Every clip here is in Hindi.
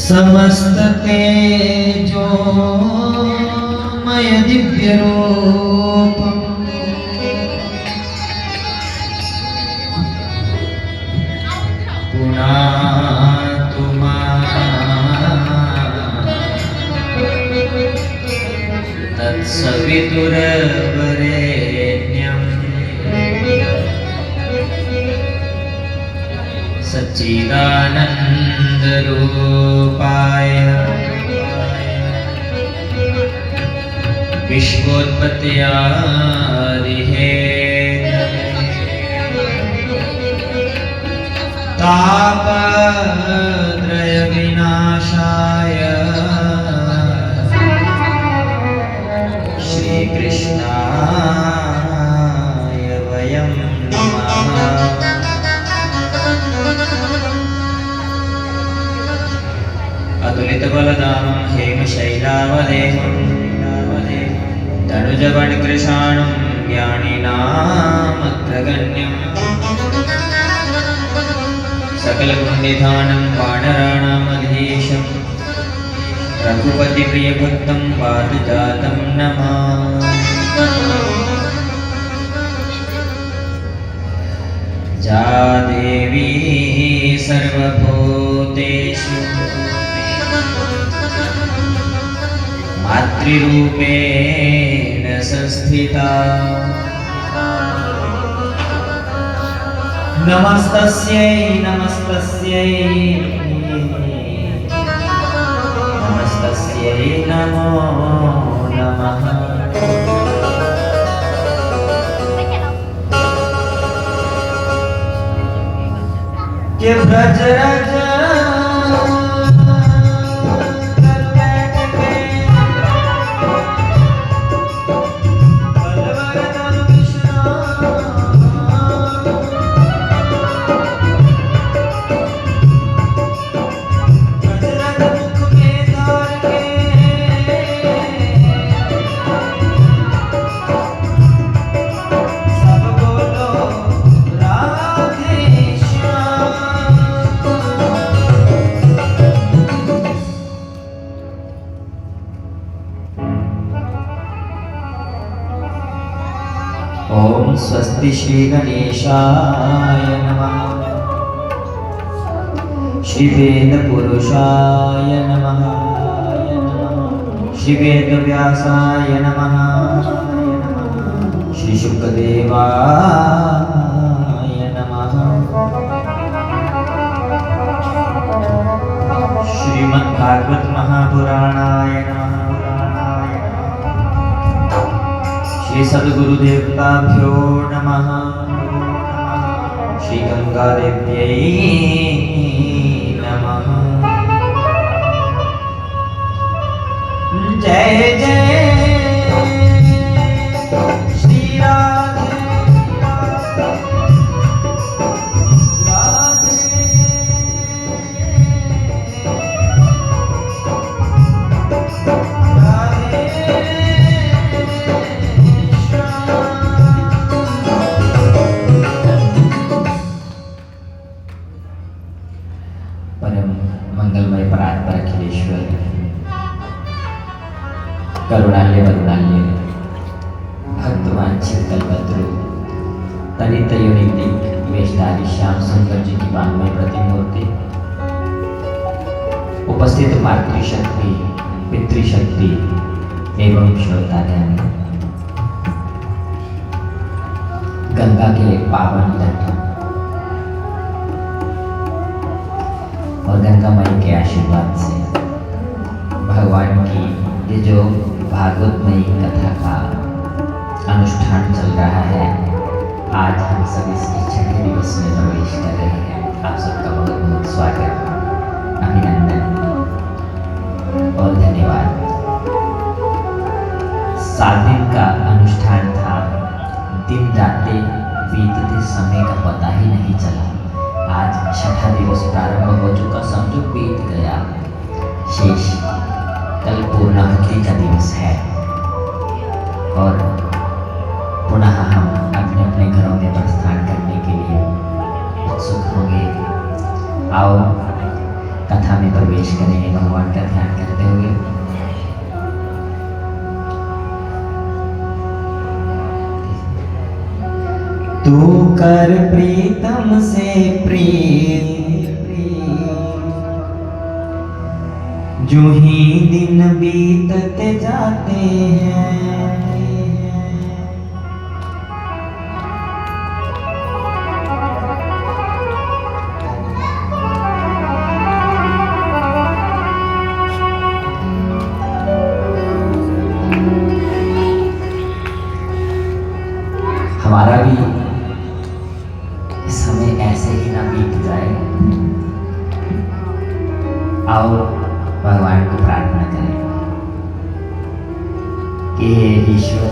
समस्त तेजोमय दिव्य रूप तत्सवितुर्वरेण्यं सच्चिदानन्दरूपाय विश्वोत्पत्त्यादिहेतवे तापत्रयविनाशाय श्रीकृष्णाय वयं नमः। अतुलितबलदामं हेमशैलावदेहं तनुजवनकृशाणं ज्ञानिनामग्रगण्यं सकलगुणनिधानं वानराणामधीशं रघुपतिप्रियभक्तं पादजातं नमामि। या देवी सर्वभूतेषु मातृरूपेण संस्थिता नमस्तस्यै नमस्तस्यै नमस्तस्यै नमो नमः। के ब्रजरज ओम स्वस्ति श्री गणेशाय नमः। श्री वेद पुरुषाय नमः। श्री वेद व्यासाय नमः। श्री शुकदेवाय नमः। श्रीमद्भागवत महापुराणाय नमः। श्री सद्गुरुदेवताभ्यो नमः। श्री गंगादेव्यै नमः। जय जय श्री राधे मंगलमय परात्पर अखिलेश्वर करुणाल्य वरुणाल्य भक्तवांछित कल्पत्रु तनित युनिति वेशधारी श्याम सुंदर जी की वाङ्मय प्रतिमूर्ति उपस्थित मातृशक्ति पितृशक्ति एवं श्रोतागण गंगा के पावन तट और गंगा माई के आशीर्वाद से भगवान की ये जो भागवतमयी कथा का अनुष्ठान चल रहा है, आज हम सब इसके छठे दिवस में प्रवेश कर रहे हैं। आप सबका बहुत बहुत स्वागत, अभिनंदन और धन्यवाद। 7 दिन का अनुष्ठान था। दिन रातें बीतते समय का पता ही नहीं चला। आज छठा दिवस प्रारंभ हो चुका, समझो बीत गया। शेष कल पूर्णाहुति का दिवस है और पुनः हम अपने अपने घरों में प्रस्थान करने के लिए उत्सुक होंगे। आओ कथा में प्रवेश करेंगे भगवान का ध्यान करते हुए। तू कर प्रीतम से प्रीत, जो ही दिन बीतते जाते हैं। हमारा भी समय ऐसे ही ना बीत जाए। आओ भगवान को प्रार्थना करें कि हे ईश्वर,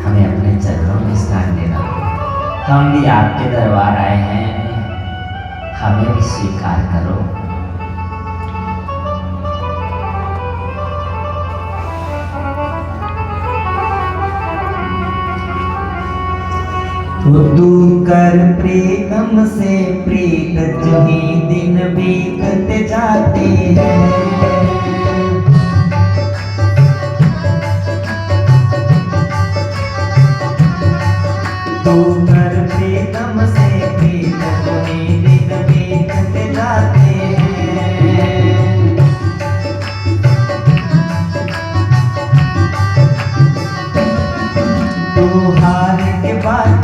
हमें अपने चरणों में स्थान देना। हम भी आपके दरबार आए हैं, हमें भी स्वीकार करो। तू कर प्रीतम से प्रीत, जो ही दिन बीतते जाते हैं। तू कर प्रीतम से प्रीत, जो ही दिन बीतते जाते हैं। तू हार के बाद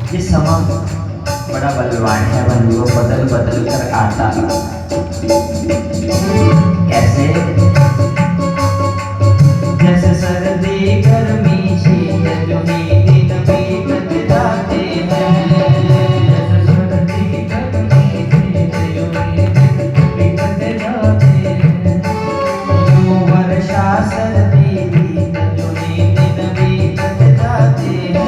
ये समा बड़ा बलवान है बंधुओं, बदल बदल कर आता। कैसे? जैसे सर्दी गर्मी शीत जो ही दिन बीतत जाते हैं, जैसे सर्दी गर्मी शीत जो ही दिन बीतत जाते हैं, यूं वर्षा सर्दी शीत जो ही दिन बीतत जाते हैं।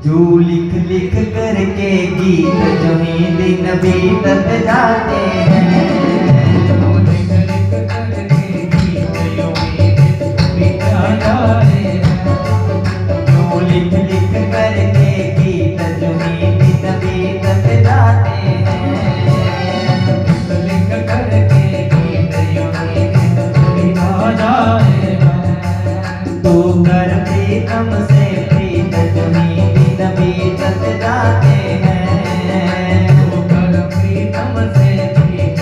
जो लिख लिख करके गीत जो ही दिन बीतत जाते हैं, जो लिख लिख करके गीत जो ही दिन बीतत जाते हैं, जो लिख लिख करके गीत जो ही दिन बीतत जाते हैं, लिख करके गीत जो ही दिन बीतत जाते हैं। तू कर प्रीतम से प्रीत जो ही बीतत जाते हैं, तो कर प्रीतम से प्रीत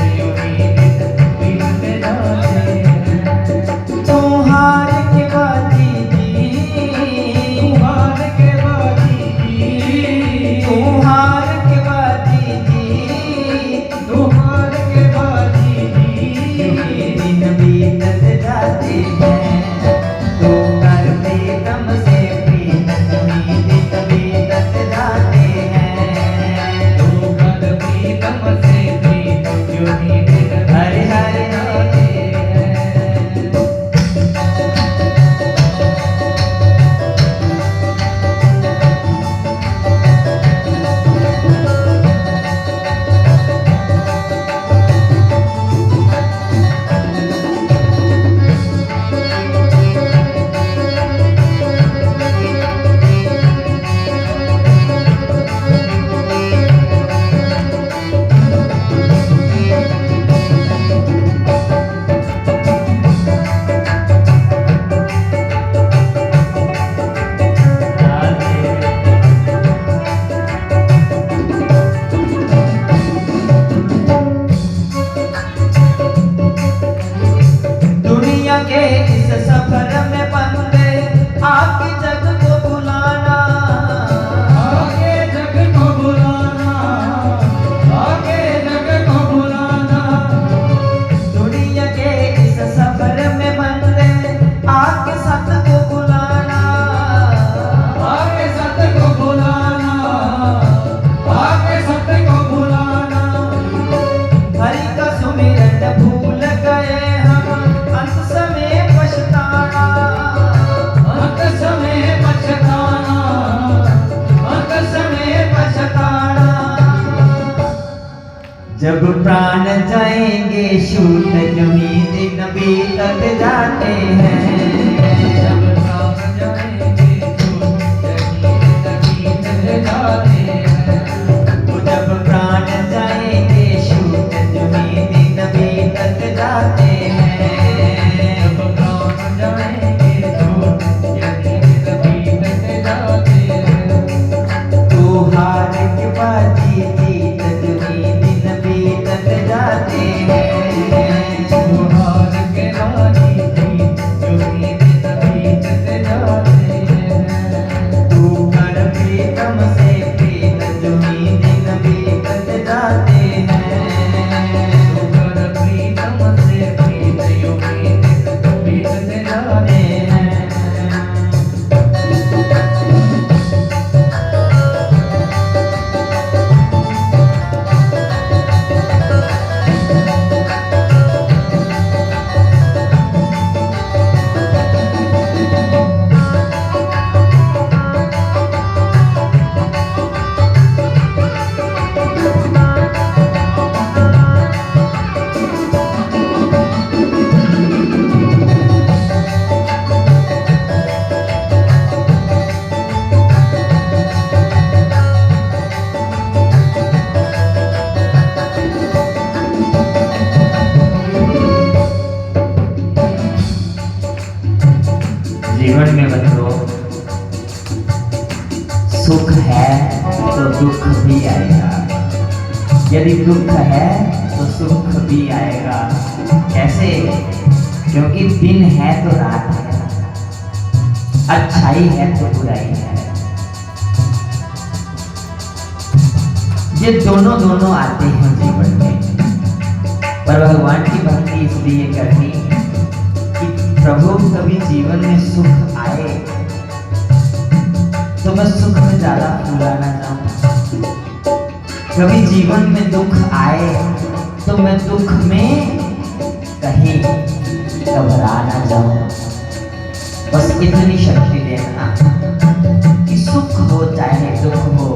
जाएंगे छूट जो ही दिन बीतत जाते हैं। जब प्राण जाएंगे छूट जो ही दिन बीतत जाते हैं। वो जब प्राण जाएंगे छूट जो ही दिन बीतत जाते हैं। जब प्राण जाएंगे छूट जो ही दिन बीतत जाते हैं। तू हार के बाजी जीत जो ही दिन बीतत जाते हैं। तू हार के बाजी जीत जो ही दिन बीतत जाते हैं। तू कर प्रीतम से प्रीत जो ही दिन बीतत जाते हैं। तू कर प्रीतम से प्रीत जो ही दिन बीतत जाते हैं। जीवन में बच्चों सुख है तो दुख भी आएगा, यदि दुख है तो सुख भी आएगा। कैसे? क्योंकि दिन है तो रात है, अच्छाई है तो बुराई है। ये दोनों दोनों आते हैं जीवन में। पर भगवान की भक्ति इसलिए करनी कि प्रभु कभी जीवन में सुख आए तो मैं सुख में ज्यादा फूला ना जाऊं, कभी जीवन में दुख आए तो मैं दुख में कहीं घबरा ना जाऊं। बस इतनी शक्ति देना कि सुख हो चाहे दुख हो,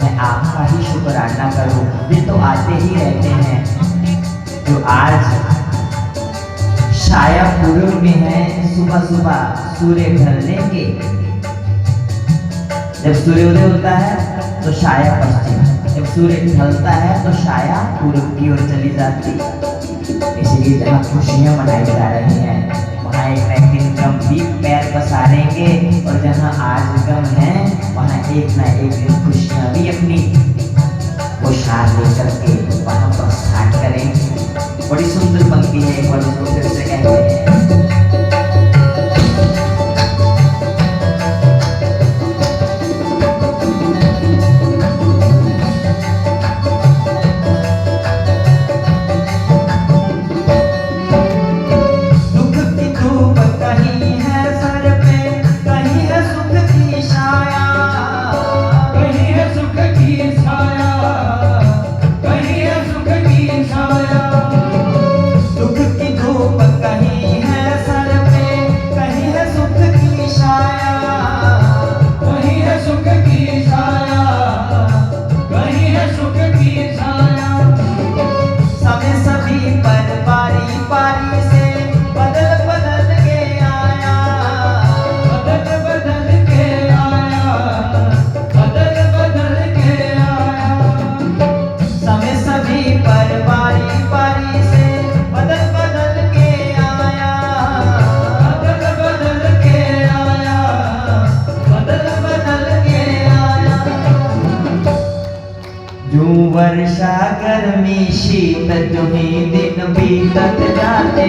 मैं आपका ही शुक्राना करूं। ये तो आते ही रहते हैं। जो आज छाया पूर्व में है, सुबह सुबह सूर्य ढलने के, जब सूर्योदय होता है तो छाया पश्चिम, जब सूर्य ढलता है तो छाया पूर्व की ओर चली जाती। इसलिए जहाँ खुशियां मनाई जा रही हैं वहाँ एक ना एक दिन गम भी पैर पसारेंगे, और जहाँ आज गम है वहाँ एक ना एक दिन खुशियां भी अपनी पोशाक लेकर के वहाँ प्रस्थान करेंगे। बड़ी सुंदर पंक्ति है, एक बार उसको फिर से कहते हैं। वर्षा गर्मी शीत जो ही दिन बीतत जाते